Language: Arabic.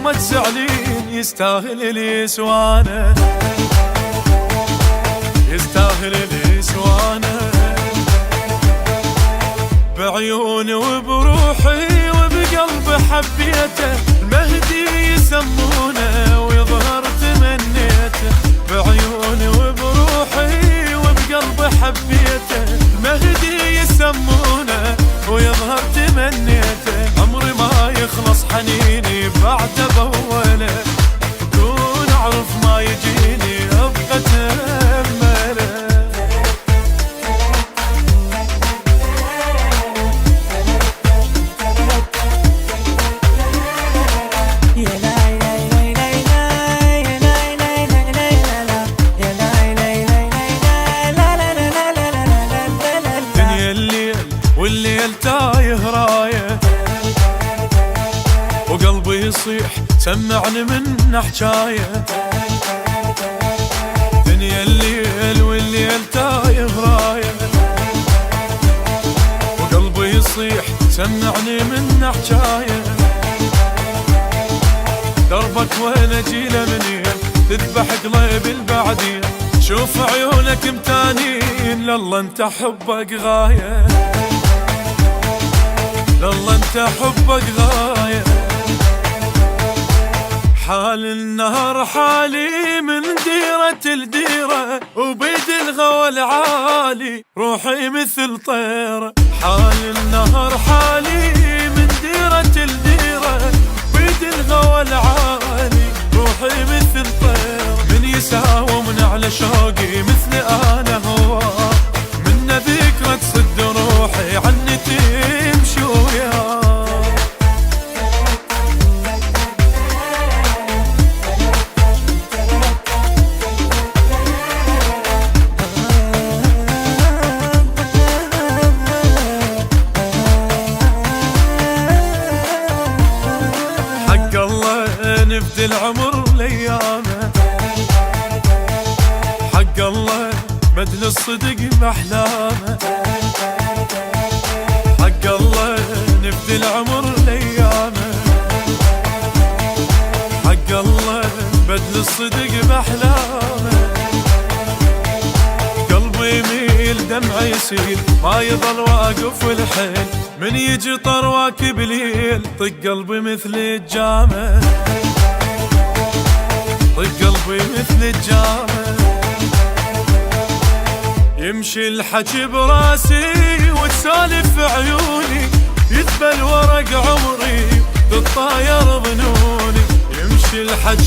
ما تزعلين يستاهل اللي يسوانا، يستاهل اللي يسوانا، بعيوني وبروحي وبقلبي حبيته، المهدي يسمونه ويظهر تمنيته، بعيوني وبروحي وبقلبي حبيته، المهدي يسمونه ويظهر تمنيته، عمري ما يخلص حنيني بعد بوله، دون اعرف ما يجيني ابقى اتامله. والليل تايه رايه وقلبي يصيح سمعني من حجايه، دنيا الليل والليل تايه رايه وقلبي يصيح سمعني من حجايه، دربك وين اجيله منين تذبح قلبي البعدين، شوف عيونك متانين لله انت حبك غايه، لله انت حبك غاية، حال النهر حالي من ديرة لديرة وبيد الغوى العالي روحي مثل طيرة، حال النهر حالي من ديرة لديرة بيد الغوى العالي روحي مثل طيرة، من يساوم على شوقي مثل انا هواه، من ذكرى تسد روحي عني تمشي وياه. حق الله نفدي العمر ليامه، حق الله بدل الصدق بأحلامه، حق الله نفدي العمر ليامه، حق الله بدل الصدق بأحلامه، قلبي يميل دمعه يسيل ما يظل واقف الحيل، من يجي طرواك بليل طق قلبي مثل الجامه، طق قلبي مثل الجامه، يمشي الحكي براسي وتسالف عيوني، يذبل ورق عمري تطاير ظنوني، يمشي الحكي